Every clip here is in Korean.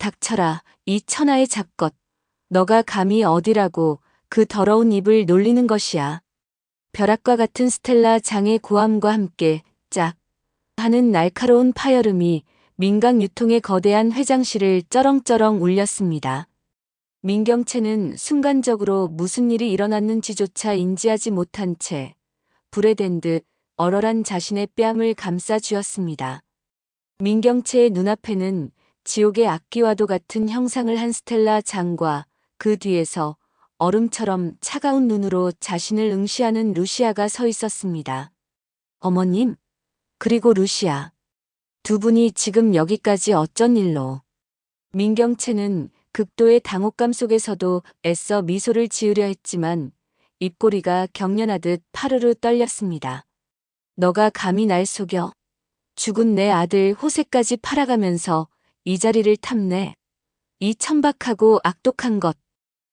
닥쳐라, 이 천하의 잡것. 너가 감히 어디라고 그 더러운 입을 놀리는 것이야. 벼락과 같은 스텔라 장의 고함과 함께 짝 하는 날카로운 파열음이 민강 유통의 거대한 회장실을 쩌렁쩌렁 울렸습니다. 민경채는 순간적으로 무슨 일이 일어났는지조차 인지하지 못한 채 불에 댄 듯 얼얼한 자신의 뺨을 감싸 쥐었습니다. 민경채의 눈앞에는 지옥의 악기와도 같은 형상을 한 스텔라 장과 그 뒤에서 얼음처럼 차가운 눈으로 자신을 응시하는 루시아가 서 있었습니다. 어머님, 그리고 루시아. 두 분이 지금 여기까지 어쩐 일로? 민경채는 극도의 당혹감 속에서도 애써 미소를 지으려 했지만 입꼬리가 경련하듯 파르르 떨렸습니다. 너가 감히 날 속여? 죽은 내 아들 호세까지 팔아가면서 이 자리를 탐내. 이 천박하고 악독한 것.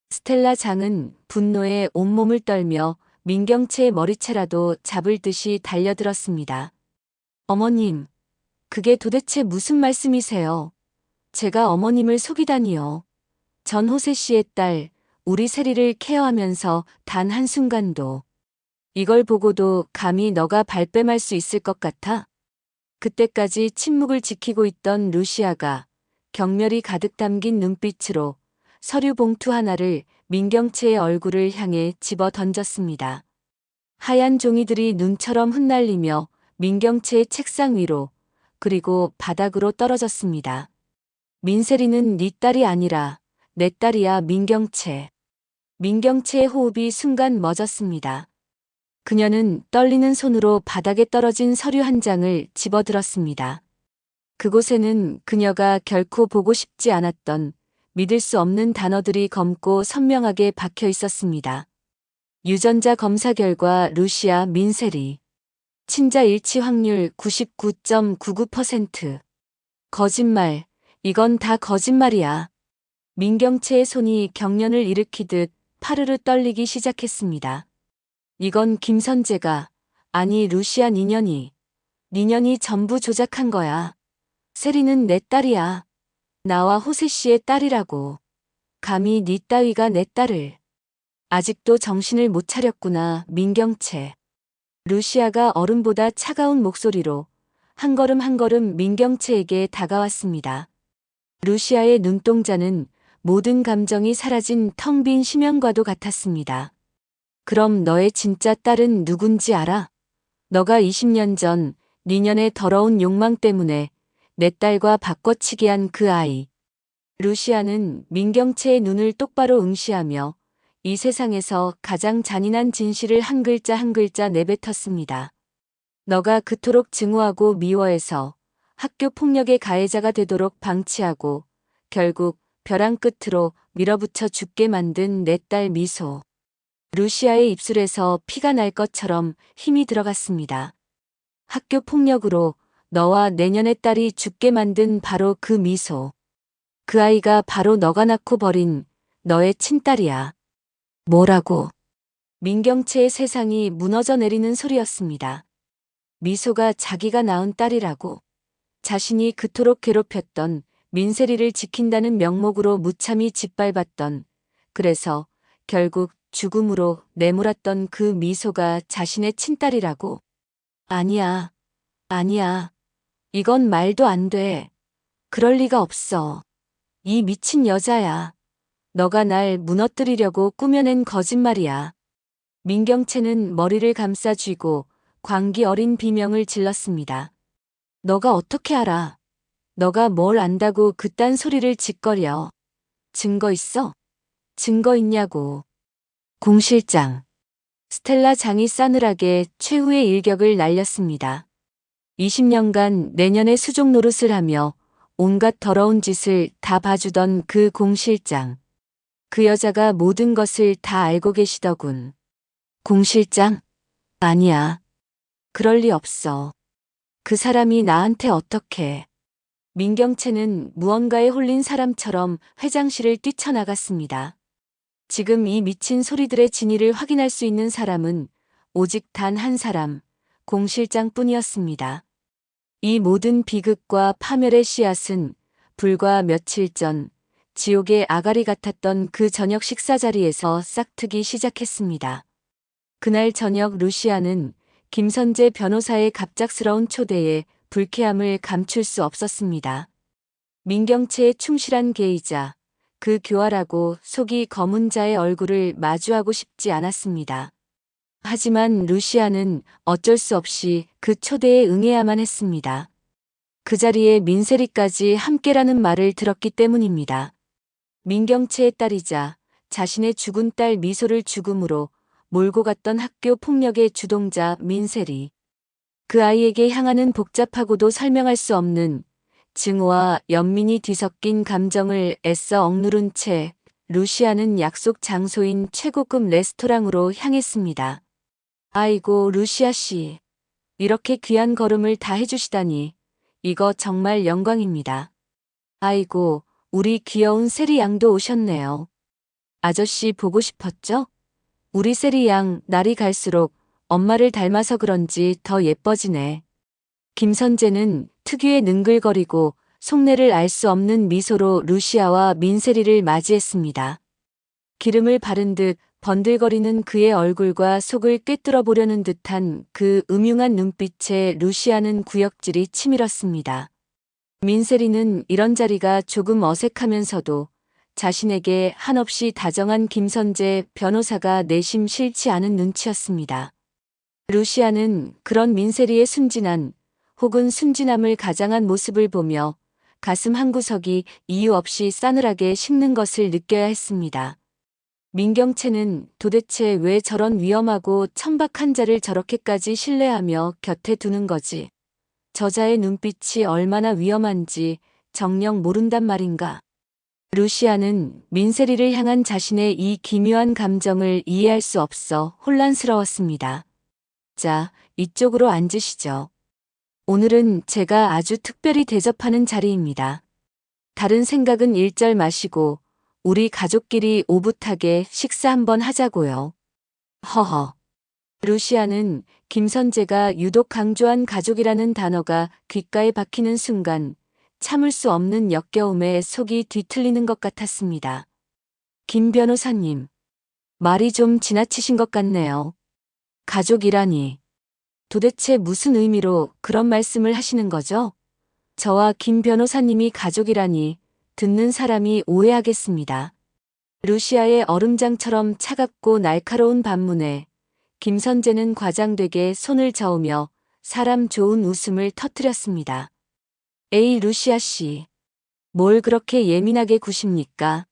스텔라 장은 분노에 온몸을 떨며 민경채의 머리채라도 잡을 듯이 달려들었습니다. 어머님, 그게 도대체 무슨 말씀이세요? 제가 어머님을 속이다니요. 전 호세 씨의 딸, 우리 세리를 케어하면서 단 한순간도. 이걸 보고도 감히 너가 발뺌할 수 있을 것 같아? 그때까지 침묵을 지키고 있던 루시아가 경멸이 가득 담긴 눈빛으로 서류 봉투 하나를 민경채의 얼굴을 향해 집어 던졌습니다. 하얀 종이들이 눈처럼 흩날리며 민경채의 책상 위로 그리고 바닥으로 떨어졌습니다. 민세리는 네 딸이 아니라 내 딸이야, 민경채. 민경채의 호흡이 순간 멎었습니다. 그녀는 떨리는 손으로 바닥에 떨어진 서류 한 장을 집어들었습니다. 그곳에는 그녀가 결코 보고 싶지 않았던 믿을 수 없는 단어들이 검고 선명하게 박혀 있었습니다. 유전자 검사 결과 루시아 민세리. 친자 일치 확률 99.99%. 거짓말. 이건 다 거짓말이야. 민경채의 손이 경련을 일으키듯 파르르 떨리기 시작했습니다. 이건 김선재가, 아니 루시아 니년이 전부 조작한 거야. 세리는 내 딸이야. 나와 호세 씨의 딸이라고. 감히 네 따위가 내 딸을. 아직도 정신을 못 차렸구나, 민경채. 루시아가 얼음보다 차가운 목소리로 한 걸음 한 걸음 민경채에게 다가왔습니다. 루시아의 눈동자는 모든 감정이 사라진 텅 빈 심연과도 같았습니다. 그럼 너의 진짜 딸은 누군지 알아? 너가 20년 전 니년의 더러운 욕망 때문에 내 딸과 바꿔치기 한 그 아이. 루시아는 민경채의 눈을 똑바로 응시하며 이 세상에서 가장 잔인한 진실을 한 글자 한 글자 내뱉었습니다. 너가 그토록 증오하고 미워해서 학교 폭력의 가해자가 되도록 방치하고 결국 벼랑 끝으로 밀어붙여 죽게 만든 내 딸 미소. 루시아의 입술에서 피가 날 것처럼 힘이 들어갔습니다. 학교 폭력으로 너와 내년의 딸이 죽게 만든 바로 그 미소. 그 아이가 바로 너가 낳고 버린 너의 친딸이야. 뭐라고? 민경채의 세상이 무너져 내리는 소리였습니다. 미소가 자기가 낳은 딸이라고. 자신이 그토록 괴롭혔던 민세리를 지킨다는 명목으로 무참히 짓밟았던, 그래서 결국 죽음으로 내몰았던 그 미소가 자신의 친딸이라고. 아니야. 아니야. 이건 말도 안 돼. 그럴 리가 없어. 이 미친 여자야. 너가 날 무너뜨리려고 꾸며낸 거짓말이야. 민경채는 머리를 감싸 쥐고 광기 어린 비명을 질렀습니다. 너가 어떻게 알아? 너가 뭘 안다고 그딴 소리를 짓거려. 증거 있어? 증거 있냐고. 공 실장. 스텔라 장이 싸늘하게 최후의 일격을 날렸습니다. 20년간 내년의 수족 노릇을 하며 온갖 더러운 짓을 다 봐주던 그 공 실장. 그 여자가 모든 것을 다 알고 계시더군. 공 실장? 아니야. 그럴 리 없어. 그 사람이 나한테 어떻게. 민경채는 무언가에 홀린 사람처럼 회장실을 뛰쳐나갔습니다. 지금 이 미친 소리들의 진위를 확인할 수 있는 사람은 오직 단 한 사람, 공 실장뿐이었습니다. 이 모든 비극과 파멸의 씨앗은 불과 며칠 전 지옥의 아가리 같았던 그 저녁 식사 자리에서 싹트기 시작했습니다. 그날 저녁 루시아는 김선재 변호사의 갑작스러운 초대에 불쾌함을 감출 수 없었습니다. 민경채의 충실한 개이자 그 교활하고 속이 검은 자의 얼굴을 마주하고 싶지 않았습니다. 하지만 루시아는 어쩔 수 없이 그 초대에 응해야만 했습니다. 그 자리에 민세리까지 함께라는 말을 들었기 때문입니다. 민경채의 딸이자 자신의 죽은 딸 미소를 죽음으로 몰고 갔던 학교 폭력의 주동자 민세리. 그 아이에게 향하는 복잡하고도 설명할 수 없는 증오와 연민이 뒤섞인 감정을 애써 억누른 채 루시아는 약속 장소인 최고급 레스토랑으로 향했습니다. 아이고 루시아 씨, 이렇게 귀한 걸음을 다 해주시다니 이거 정말 영광입니다. 아이고 우리 귀여운 세리 양도 오셨네요. 아저씨 보고 싶었죠? 우리 세리 양 날이 갈수록 엄마를 닮아서 그런지 더 예뻐지네. 김선재는 특유의 능글거리고 속내를 알 수 없는 미소로 루시아와 민세리를 맞이했습니다. 기름을 바른 듯 번들거리는 그의 얼굴과 속을 꿰뚫어 보려는 듯한 그 음흉한 눈빛에 루시아는 구역질이 치밀었습니다. 민세리는 이런 자리가 조금 어색하면서도 자신에게 한없이 다정한 김선재 변호사가 내심 싫지 않은 눈치였습니다. 루시아는 그런 민세리의 순진한 혹은 순진함을 가장한 모습을 보며 가슴 한구석이 이유 없이 싸늘하게 식는 것을 느껴야 했습니다. 민경채는 도대체 왜 저런 위험하고 천박한 자를 저렇게까지 신뢰하며 곁에 두는 거지? 저자의 눈빛이 얼마나 위험한지 정녕 모른단 말인가. 루시아는 민세리를 향한 자신의 이 기묘한 감정을 이해할 수 없어 혼란스러웠습니다. 자, 이쪽으로 앉으시죠. 오늘은 제가 아주 특별히 대접하는 자리입니다. 다른 생각은 일절 마시고 우리 가족끼리 오붓하게 식사 한번 하자고요. 허허. 루시아는 김선재가 유독 강조한 가족이라는 단어가 귓가에 박히는 순간 참을 수 없는 역겨움에 속이 뒤틀리는 것 같았습니다. 김 변호사님, 말이 좀 지나치신 것 같네요. 가족이라니. 도대체 무슨 의미로 그런 말씀을 하시는 거죠? 저와 김 변호사님이 가족이라니 듣는 사람이 오해하겠습니다. 루시아의 얼음장처럼 차갑고 날카로운 반문에 김선재는 과장되게 손을 저으며 사람 좋은 웃음을 터뜨렸습니다. 에이 루시아 씨, 뭘 그렇게 예민하게 구십니까?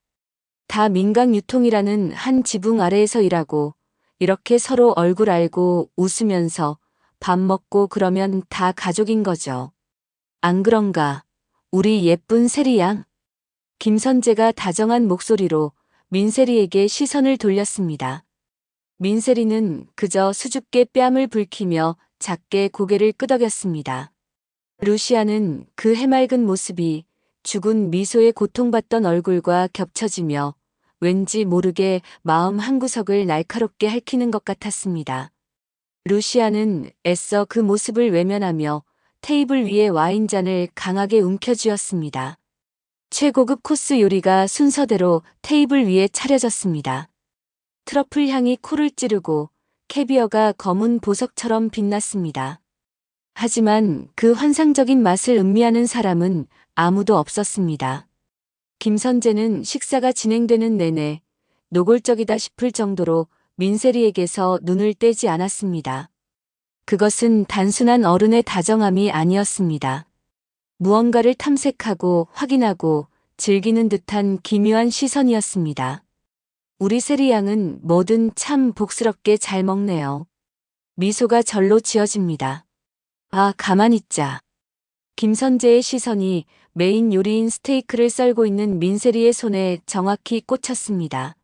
다 민강유통이라는 한 지붕 아래에서 일하고 이렇게 서로 얼굴 알고 웃으면서 밥 먹고 그러면 다 가족인 거죠. 안 그런가? 우리 예쁜 세리 양? 김선재가 다정한 목소리로 민세리에게 시선을 돌렸습니다. 민세리는 그저 수줍게 뺨을 붉히며 작게 고개를 끄덕였습니다. 루시아는 그 해맑은 모습이 죽은 미소에 고통받던 얼굴과 겹쳐지며 왠지 모르게 마음 한구석을 날카롭게 핥히는 것 같았습니다. 루시아는 애써 그 모습을 외면하며 테이블 위에 와인잔을 강하게 움켜쥐었습니다. 최고급 코스 요리가 순서대로 테이블 위에 차려졌습니다. 트러플 향이 코를 찌르고 캐비어가 검은 보석처럼 빛났습니다. 하지만 그 환상적인 맛을 음미하는 사람은 아무도 없었습니다. 김선재는 식사가 진행되는 내내 노골적이다 싶을 정도로 민세리에게서 눈을 떼지 않았습니다. 그것은 단순한 어른의 다정함이 아니었습니다. 무언가를 탐색하고 확인하고 즐기는 듯한 기묘한 시선이었습니다. 우리 세리 양은 뭐든 참 복스럽게 잘 먹네요. 미소가 절로 지어집니다. 아, 가만히 있자. 김선재의 시선이 메인 요리인 스테이크를 썰고 있는 민세리의 손에 정확히 꽂혔습니다.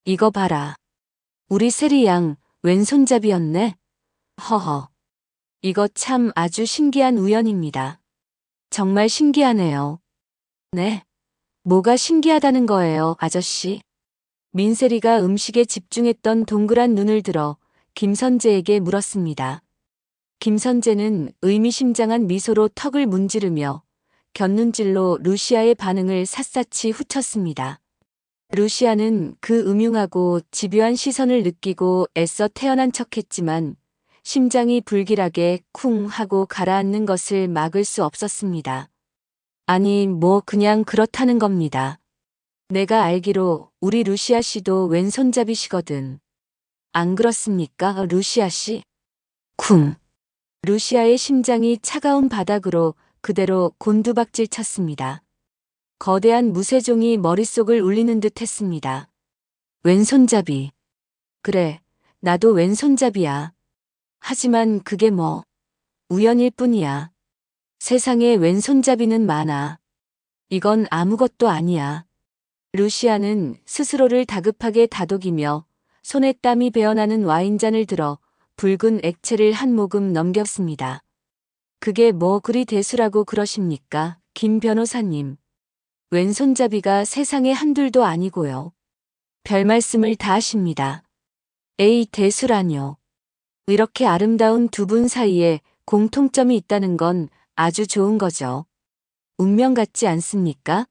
이거 봐라. 우리 세리 양 왼손잡이였네. 허허. 이거 참 아주 신기한 우연입니다. 정말 신기하네요. 네. 뭐가 신기하다는 거예요, 아저씨? 민세리가 음식에 집중했던 동그란 눈을 들어 김선재에게 물었습니다. 김선재는 의미심장한 미소로 턱을 문지르며 곁눈질로 루시아의 반응을 샅샅이 훑었습니다. 루시아는 그 음흉하고 집요한 시선을 느끼고 애써 태어난 척했지만 심장이 불길하게 쿵 하고 가라앉는 것을 막을 수 없었습니다. 아니, 뭐 그냥 그렇다는 겁니다. 내가 알기로 우리 루시아 씨도 왼손잡이시거든. 안 그렇습니까, 루시아 씨? 쿵. 루시아의 심장이 차가운 바닥으로 그대로 곤두박질 쳤습니다. 거대한 무쇠종이 머릿속을 울리는 듯 했습니다. 왼손잡이. 그래, 나도 왼손잡이야. 하지만 그게 뭐, 우연일 뿐이야. 세상에 왼손잡이는 많아. 이건 아무것도 아니야. 루시아는 스스로를 다급하게 다독이며 손에 땀이 배어나는 와인잔을 들어 붉은 액체를 한 모금 넘겼습니다. 그게 뭐 그리 대수라고 그러십니까, 김 변호사님. 왼손잡이가 세상에 한둘도 아니고요. 별 말씀을 다 하십니다. 에이, 대수라뇨. 이렇게 아름다운 두 분 사이에 공통점이 있다는 건 아주 좋은 거죠. 운명 같지 않습니까?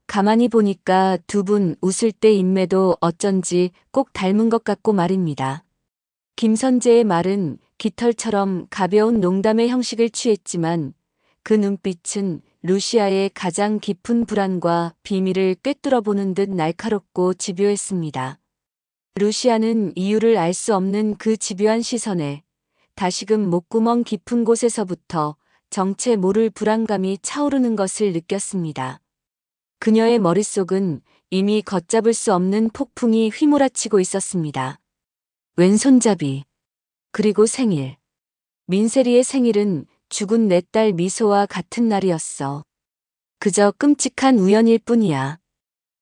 가만히 보니까 두 분 웃을 때 인매도 어쩐지 꼭 닮은 것 같고 말입니다. 김선재의 말은 깃털처럼 가벼운 농담의 형식을 취했지만 그 눈빛은 루시아의 가장 깊은 불안과 비밀을 꿰뚫어 보는 듯 날카롭고 집요했습니다. 루시아는 이유를 알 수 없는 그 집요한 시선에 다시금 목구멍 깊은 곳에서부터 정체 모를 불안감이 차오르는 것을 느꼈습니다. 그녀의 머릿속은 이미 걷잡을 수 없는 폭풍이 휘몰아치고 있었습니다. 왼손잡이. 그리고 생일. 민세리의 생일은 죽은 내 딸 미소와 같은 날이었어. 그저 끔찍한 우연일 뿐이야.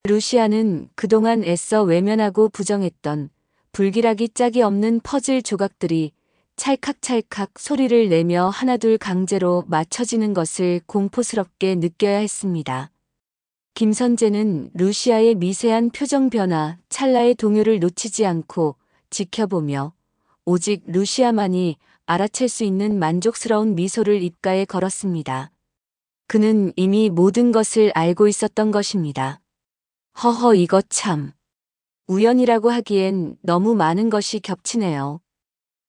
루시아는 그동안 애써 외면하고 부정했던 불길하기 짝이 없는 퍼즐 조각들이 찰칵찰칵 소리를 내며 하나둘 강제로 맞춰지는 것을 공포스럽게 느껴야 했습니다. 김선재는 루시아의 미세한 표정 변화, 찰나의 동요를 놓치지 않고 지켜보며 오직 루시아만이 알아챌 수 있는 만족스러운 미소를 입가에 걸었습니다. 그는 이미 모든 것을 알고 있었던 것입니다. 허허, 이거 참. 우연이라고 하기엔 너무 많은 것이 겹치네요.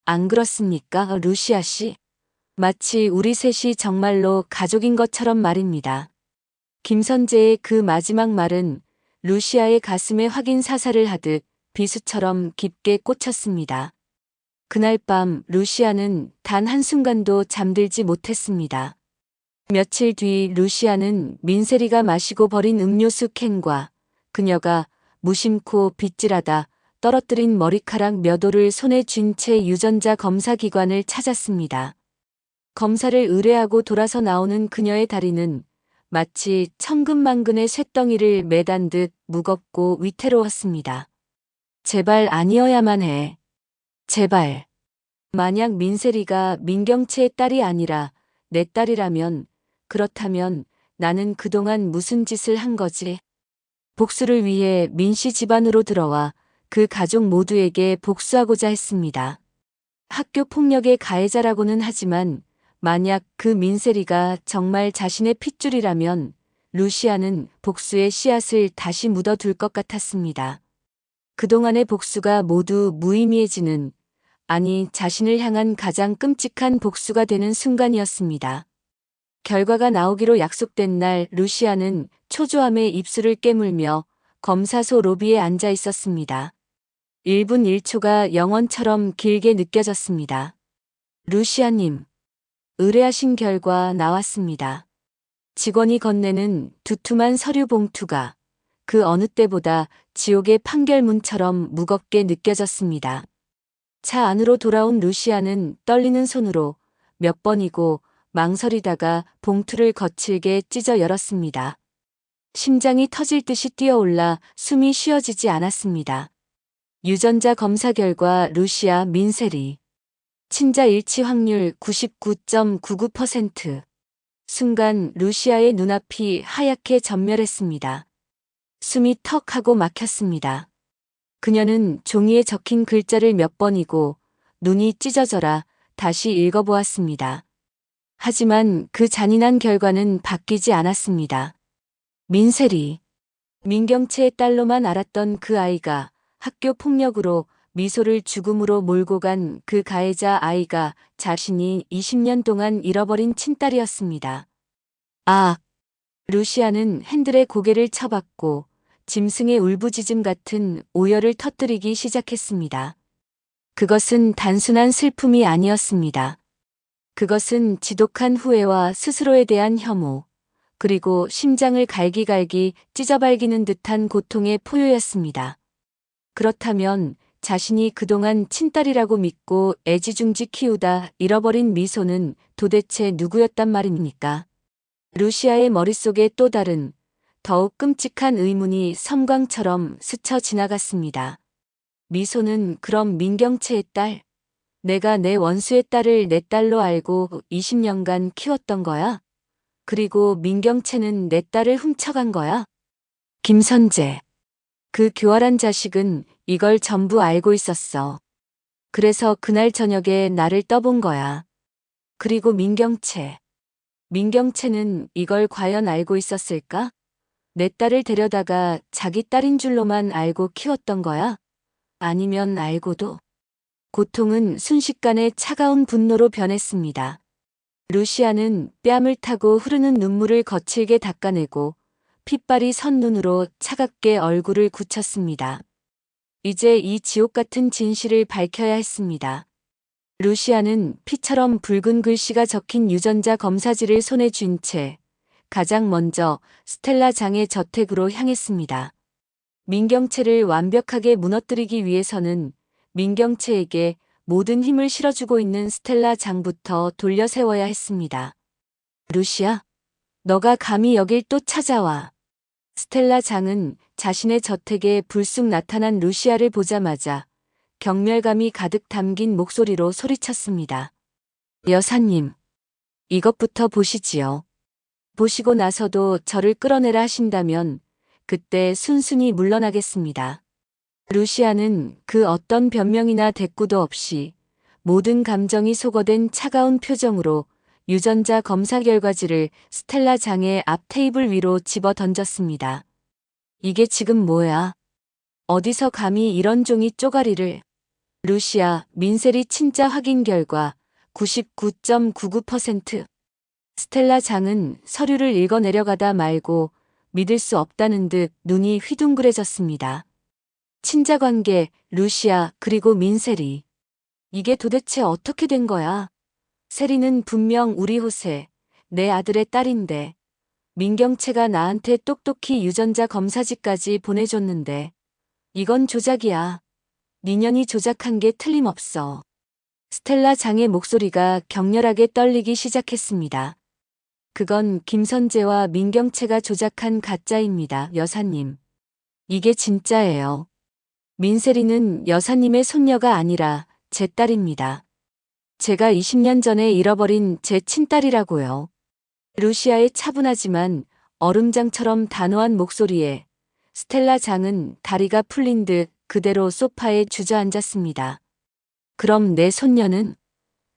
안 그렇습니까, 루시아 씨? 마치 우리 셋이 정말로 가족인 것처럼 말입니다. 김선재의 그 마지막 말은 루시아의 가슴에 확인 사살을 하듯 비수처럼 깊게 꽂혔습니다. 그날 밤 루시아는 단 한순간도 잠들지 못했습니다. 며칠 뒤 루시아는 민세리가 마시고 버린 음료수 캔과 그녀가 무심코 빗질하다 떨어뜨린 머리카락 몇 올을 손에 쥔 채 유전자 검사 기관을 찾았습니다. 검사를 의뢰하고 돌아서 나오는 그녀의 다리는 마치 천근만근의 쇳덩이를 매단 듯 무겁고 위태로웠습니다. 제발 아니어야만 해. 제발. 만약 민세리가 민경채의 딸이 아니라 내 딸이라면, 그렇다면 나는 그동안 무슨 짓을 한 거지? 복수를 위해 민씨 집안으로 들어와 그 가족 모두에게 복수하고자 했습니다. 학교 폭력의 가해자라고는 하지만 만약 그 민세리가 정말 자신의 핏줄이라면 루시아는 복수의 씨앗을 다시 묻어둘 것 같았습니다. 그동안의 복수가 모두 무의미해지는, 아니 자신을 향한 가장 끔찍한 복수가 되는 순간이었습니다. 결과가 나오기로 약속된 날 루시아는 초조함에 입술을 깨물며 검사소 로비에 앉아 있었습니다. 1분 1초가 영원처럼 길게 느껴졌습니다. 루시아님, 의뢰하신 결과 나왔습니다. 직원이 건네는 두툼한 서류 봉투가 그 어느 때보다 지옥의 판결문처럼 무겁게 느껴졌습니다. 차 안으로 돌아온 루시아는 떨리는 손으로 몇 번이고 망설이다가 봉투를 거칠게 찢어 열었습니다. 심장이 터질 듯이 뛰어올라 숨이 쉬어지지 않았습니다. 유전자 검사 결과 루시아 민세리. 친자 일치 확률 99.99%. 순간 루시아의 눈앞이 하얗게 전멸했습니다. 숨이 턱 하고 막혔습니다. 그녀는 종이에 적힌 글자를 몇 번이고 눈이 찢어져라 다시 읽어보았습니다. 하지만 그 잔인한 결과는 바뀌지 않았습니다. 민세리. 민경채의 딸로만 알았던 그 아이가 학교 폭력으로 미소를 죽음으로 몰고 간 그 가해자 아이가 자신이 20년 동안 잃어버린 친딸이었습니다. 아, 루시아는 핸들에 고개를 쳐박고 짐승의 울부짖음 같은 오열을 터뜨리기 시작했습니다. 그것은 단순한 슬픔이 아니었습니다. 그것은 지독한 후회와 스스로에 대한 혐오, 그리고 심장을 갈기갈기 찢어발기는 듯한 고통의 포효였습니다. 그렇다면 자신이 그동안 친딸이라고 믿고 애지중지 키우다 잃어버린 미소는 도대체 누구였단 말입니까? 루시아의 머릿속에 또 다른, 더욱 끔찍한 의문이 섬광처럼 스쳐 지나갔습니다. 미소는 그럼 민경채의 딸, 내가 내 원수의 딸을 내 딸로 알고 20년간 키웠던 거야? 그리고 민경채는 내 딸을 훔쳐간 거야? 김선재. 그 교활한 자식은 이걸 전부 알고 있었어. 그래서 그날 저녁에 나를 떠본 거야. 그리고 민경채. 민경채는 이걸 과연 알고 있었을까? 내 딸을 데려다가 자기 딸인 줄로만 알고 키웠던 거야? 아니면 알고도? 고통은 순식간에 차가운 분노로 변했습니다. 루시아는 뺨을 타고 흐르는 눈물을 거칠게 닦아내고 핏발이 선 눈으로 차갑게 얼굴을 굳혔습니다. 이제 이 지옥 같은 진실을 밝혀야 했습니다. 루시아는 피처럼 붉은 글씨가 적힌 유전자 검사지를 손에 쥔 채 가장 먼저 스텔라 장의 저택으로 향했습니다. 민경채를 완벽하게 무너뜨리기 위해서는 민경채에게 모든 힘을 실어주고 있는 스텔라 장부터 돌려 세워야 했습니다. 루시아, 너가 감히 여길 또 찾아와. 스텔라 장은 자신의 저택에 불쑥 나타난 루시아를 보자마자 경멸감이 가득 담긴 목소리로 소리쳤습니다. 여사님, 이것부터 보시지요. 보시고 나서도 저를 끌어내라 하신다면 그때 순순히 물러나겠습니다. 루시아는 그 어떤 변명이나 대꾸도 없이 모든 감정이 소거된 차가운 표정으로 유전자 검사 결과지를 스텔라 장의 앞 테이블 위로 집어 던졌습니다. 이게 지금 뭐야? 어디서 감히 이런 종이 쪼가리를. 루시아, 민세리 친자 확인 결과 99.99%. 스텔라 장은 서류를 읽어 내려가다 말고 믿을 수 없다는 듯 눈이 휘둥그레졌습니다. 친자관계, 루시아, 그리고 민세리. 이게 도대체 어떻게 된 거야? 세리는 분명 우리 호세, 내 아들의 딸인데 민경채가 나한테 똑똑히 유전자 검사지까지 보내줬는데 이건 조작이야. 니년이 조작한 게 틀림없어. 스텔라 장의 목소리가 격렬하게 떨리기 시작했습니다. 그건 김선재와 민경채가 조작한 가짜입니다, 여사님. 이게 진짜예요. 민세리는 여사님의 손녀가 아니라 제 딸입니다. 제가 20년 전에 잃어버린 제 친딸이라고요. 루시아의 차분하지만 얼음장처럼 단호한 목소리에 스텔라 장은 다리가 풀린 듯 그대로 소파에 주저앉았습니다. 그럼 내 손녀는?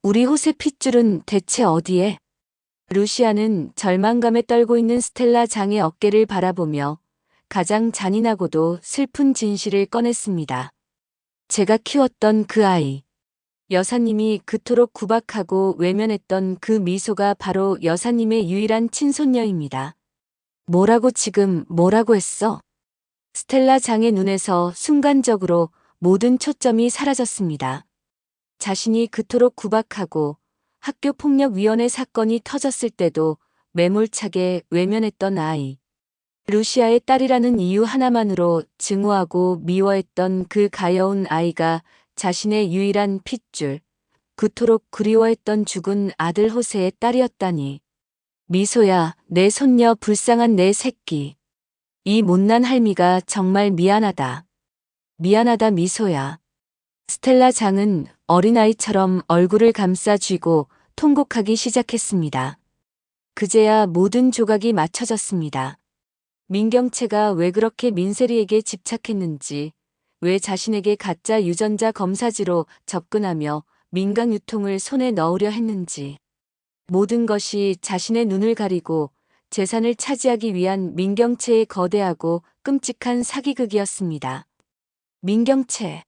우리 호세 핏줄은 대체 어디에? 루시아는 절망감에 떨고 있는 스텔라 장의 어깨를 바라보며 가장 잔인하고도 슬픈 진실을 꺼냈습니다. 제가 키웠던 그 아이. 여사님이 그토록 구박하고 외면했던 그 미소가 바로 여사님의 유일한 친손녀입니다. 뭐라고 지금 뭐라고 했어? 스텔라 장의 눈에서 순간적으로 모든 초점이 사라졌습니다. 자신이 그토록 구박하고 학교폭력위원회 사건이 터졌을 때도 매몰차게 외면했던 아이. 루시아의 딸이라는 이유 하나만으로 증오하고 미워했던 그 가여운 아이가 자신의 유일한 핏줄, 그토록 그리워했던 죽은 아들 호세의 딸이었다니. 미소야, 내 손녀 불쌍한 내 새끼. 이 못난 할미가 정말 미안하다. 미안하다 미소야. 스텔라 장은 어린아이처럼 얼굴을 감싸 쥐고 통곡하기 시작했습니다. 그제야 모든 조각이 맞춰졌습니다. 민경채가 왜 그렇게 민세리에게 집착했는지, 왜 자신에게 가짜 유전자 검사지로 접근하며 민간 유통을 손에 넣으려 했는지. 모든 것이 자신의 눈을 가리고 재산을 차지하기 위한 민경채의 거대하고 끔찍한 사기극이었습니다. 민경채,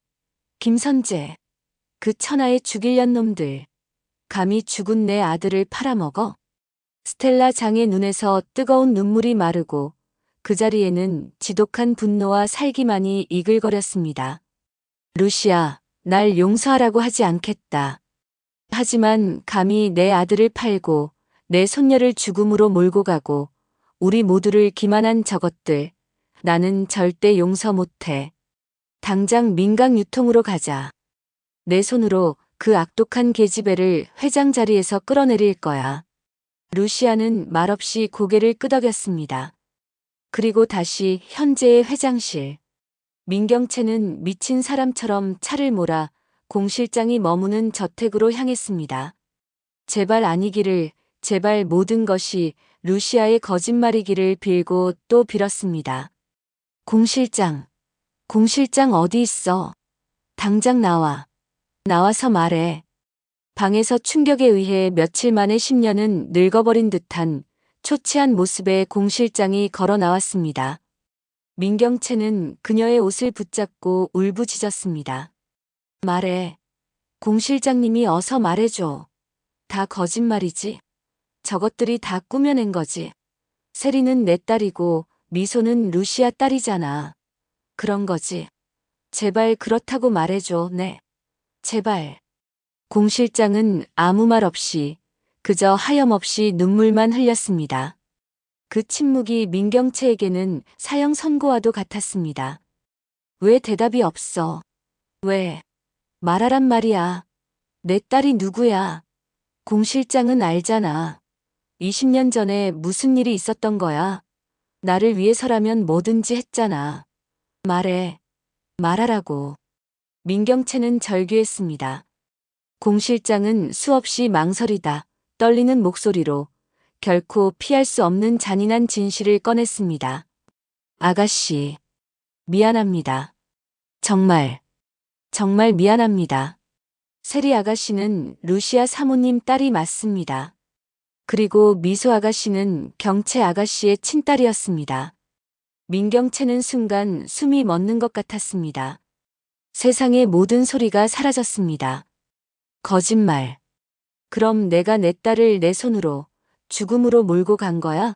김선재, 그 천하의 죽일년 놈들. 감히 죽은 내 아들을 팔아먹어? 스텔라 장의 눈에서 뜨거운 눈물이 마르고 그 자리에는 지독한 분노와 살기만이 이글거렸습니다. 루시아, 날 용서하라고 하지 않겠다. 하지만 감히 내 아들을 팔고 내 손녀를 죽음으로 몰고 가고 우리 모두를 기만한 저것들, 나는 절대 용서 못해. 당장 민강 유통으로 가자. 내 손으로 그 악독한 계집애를 회장 자리에서 끌어내릴 거야. 루시아는 말없이 고개를 끄덕였습니다. 그리고 다시 현재의 회장실. 민경채는 미친 사람처럼 차를 몰아 공 실장이 머무는 저택으로 향했습니다. 제발 아니기를, 제발 모든 것이 루시아의 거짓말이기를 빌고 또 빌었습니다. 공 실장 어디 있어? 당장 나와. 나와서 말해. 방에서 충격에 의해 며칠 만에 10년은 늙어버린 듯한 초췌한 모습의 공 실장이 걸어 나왔습니다. 민경채는 그녀의 옷을 붙잡고 울부짖었습니다. 말해. 공 실장님이 어서 말해줘. 다 거짓말이지. 저것들이 다 꾸며낸 거지. 세리는 내 딸이고 미소는 루시아 딸이잖아. 그런 거지. 제발 그렇다고 말해줘. 네. 제발. 공 실장은 아무 말 없이 그저 하염없이 눈물만 흘렸습니다. 그 침묵이 민경채에게는 사형 선고와도 같았습니다. 왜 대답이 없어? 왜? 말하란 말이야. 내 딸이 누구야? 공 실장은 알잖아. 20년 전에 무슨 일이 있었던 거야. 나를 위해서라면 뭐든지 했잖아. 말해. 말하라고. 민경채는 절규했습니다. 공 실장은 수없이 망설이다 떨리는 목소리로 결코 피할 수 없는 잔인한 진실을 꺼냈습니다. 아가씨, 미안합니다. 정말 미안합니다. 세리 아가씨는 루시아 사모님 딸이 맞습니다. 그리고 미소 아가씨는 경채 아가씨의 친딸이었습니다. 민경채는 순간 숨이 멎는 것 같았습니다. 세상의 모든 소리가 사라졌습니다. 거짓말. 그럼 내가 내 딸을 내 손으로 죽음으로 몰고 간 거야?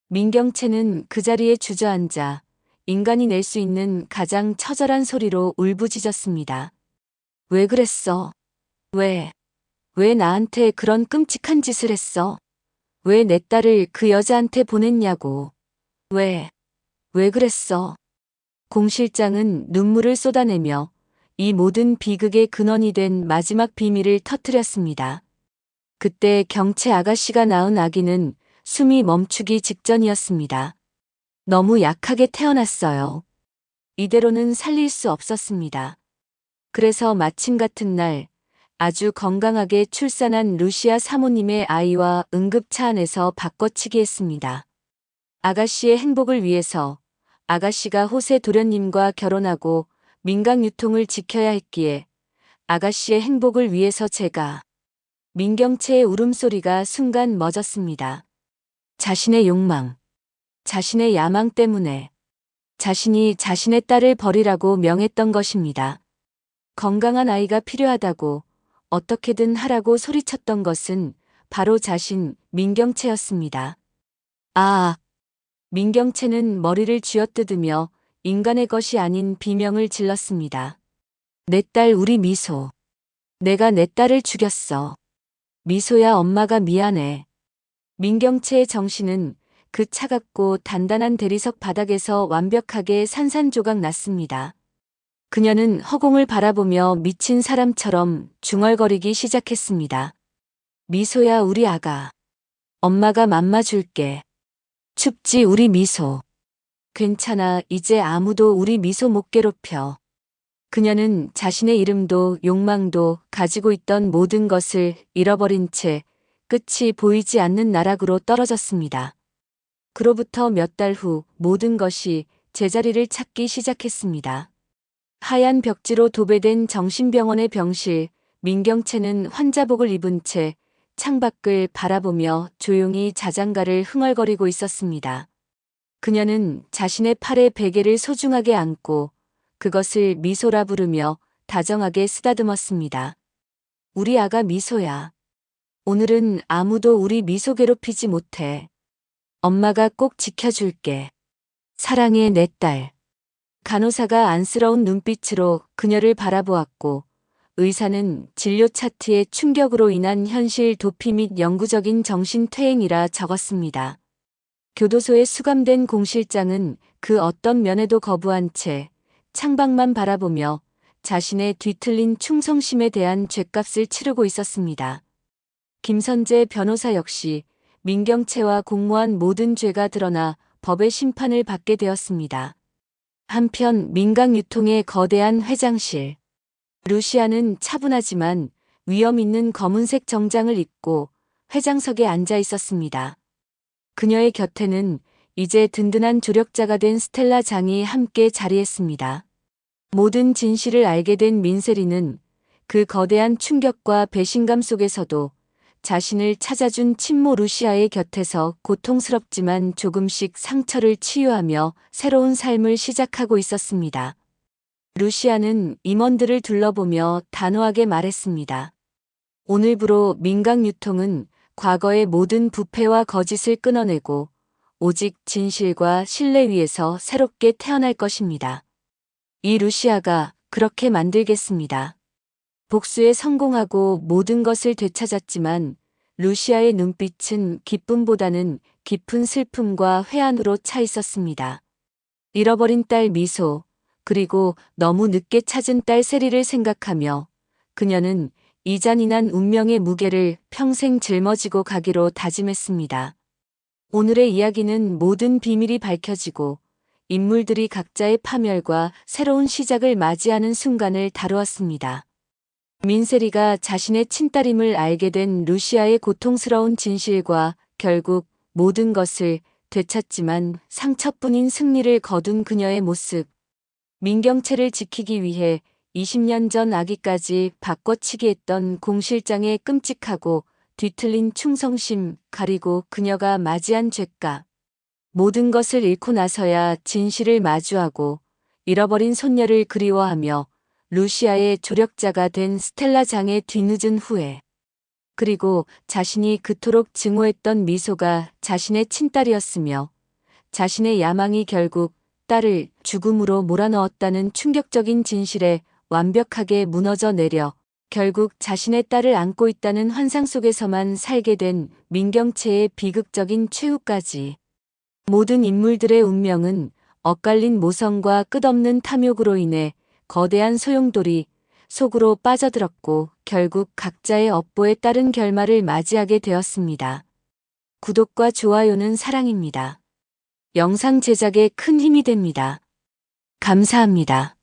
민경채는 그 자리에 주저앉아 인간이 낼 수 있는 가장 처절한 소리로 울부짖었습니다. 왜 그랬어? 왜 나한테 그런 끔찍한 짓을 했어? 왜 내 딸을 그 여자한테 보냈냐고. 왜 그랬어? 공 실장은 눈물을 쏟아내며 이 모든 비극의 근원이 된 마지막 비밀을 터뜨렸습니다. 그때 경채 아가씨가 낳은 아기는 숨이 멈추기 직전이었습니다. 너무 약하게 태어났어요. 이대로는 살릴 수 없었습니다. 그래서 마침 같은 날 아주 건강하게 출산한 루시아 사모님의 아이와 응급차 안에서 바꿔치기 했습니다. 아가씨의 행복을 위해서 아가씨가 호세 도련님과 결혼하고 민강 유통을 지켜야 했기에 아가씨의 행복을 위해서 제가. 민경채의 울음소리가 순간 멎었습니다. 자신의 욕망, 자신의 야망 때문에 자신이 자신의 딸을 버리라고 명했던 것입니다. 건강한 아이가 필요하다고 어떻게든 하라고 소리쳤던 것은 바로 자신 민경채였습니다. 아, 민경채는 머리를 쥐어뜯으며 인간의 것이 아닌 비명을 질렀습니다. 내 딸 우리 미소. 내가 내 딸을 죽였어. 미소야 엄마가 미안해. 민경채의 정신은 그 차갑고 단단한 대리석 바닥에서 완벽하게 산산조각 났습니다. 그녀는 허공을 바라보며 미친 사람처럼 중얼거리기 시작했습니다. 미소야 우리 아가. 엄마가 맘마 줄게. 춥지 우리 미소. 괜찮아 이제 아무도 우리 미소 못 괴롭혀. 그녀는 자신의 이름도 욕망도 가지고 있던 모든 것을 잃어버린 채 끝이 보이지 않는 나락으로 떨어졌습니다. 그로부터 몇 달 후 모든 것이 제자리를 찾기 시작했습니다. 하얀 벽지로 도배된 정신병원의 병실, 민경채는 환자복을 입은 채 창밖을 바라보며 조용히 자장가를 흥얼거리고 있었습니다. 그녀는 자신의 팔에 베개를 소중하게 안고 그것을 미소라 부르며 다정하게 쓰다듬었습니다. 우리 아가 미소야. 오늘은 아무도 우리 미소 괴롭히지 못해. 엄마가 꼭 지켜줄게. 사랑해, 내 딸. 간호사가 안쓰러운 눈빛으로 그녀를 바라보았고, 의사는 진료 차트에 충격으로 인한 현실 도피 및 영구적인 정신퇴행이라 적었습니다. 교도소에 수감된 공실장은 그 어떤 면회도 거부한 채 창밖만 바라보며 자신의 뒤틀린 충성심에 대한 죗값을 치르고 있었습니다. 김선재 변호사 역시 민경채와 공모한 모든 죄가 드러나 법의 심판을 받게 되었습니다. 한편 민강유통의 거대한 회장실. 루시아는 차분하지만 위험 있는 검은색 정장을 입고 회장석에 앉아 있었습니다. 그녀의 곁에는 이제 든든한 조력자가 된 스텔라 장이 함께 자리했습니다. 모든 진실을 알게 된 민세리는 그 거대한 충격과 배신감 속에서도 자신을 찾아준 친모 루시아의 곁에서 고통스럽지만 조금씩 상처를 치유하며 새로운 삶을 시작하고 있었습니다. 루시아는 임원들을 둘러보며 단호하게 말했습니다. 오늘부로 민강유통은 과거의 모든 부패와 거짓을 끊어내고 오직 진실과 신뢰 위에서 새롭게 태어날 것입니다. 이 루시아가 그렇게 만들겠습니다. 복수에 성공하고 모든 것을 되찾았지만 루시아의 눈빛은 기쁨보다는 깊은 슬픔과 회한으로 차 있었습니다. 잃어버린 딸 미소, 그리고 너무 늦게 찾은 딸 세리를 생각하며 그녀는 이 잔인한 운명의 무게를 평생 짊어지고 가기로 다짐했습니다. 오늘의 이야기는 모든 비밀이 밝혀지고 인물들이 각자의 파멸과 새로운 시작을 맞이하는 순간을 다루었습니다. 민세리가 자신의 친딸임을 알게 된 루시아의 고통스러운 진실과 결국 모든 것을 되찾지만 상처뿐인 승리를 거둔 그녀의 모습. 민경채를 지키기 위해 20년 전 아기까지 바꿔치기 했던 공실장의 끔찍하고 뒤틀린 충성심, 가리고 그녀가 맞이한 죗값. 모든 것을 잃고 나서야 진실을 마주하고 잃어버린 손녀를 그리워하며 루시아의 조력자가 된 스텔라 장의 뒤늦은 후회. 그리고 자신이 그토록 증오했던 미소가 자신의 친딸이었으며 자신의 야망이 결국 딸을 죽음으로 몰아넣었다는 충격적인 진실에 완벽하게 무너져 내려 결국 자신의 딸을 안고 있다는 환상 속에서만 살게 된 민경채의 비극적인 최후까지. 모든 인물들의 운명은 엇갈린 모성과 끝없는 탐욕으로 인해 거대한 소용돌이 속으로 빠져들었고 결국 각자의 업보에 따른 결말을 맞이하게 되었습니다. 구독과 좋아요는 사랑입니다. 영상 제작에 큰 힘이 됩니다. 감사합니다.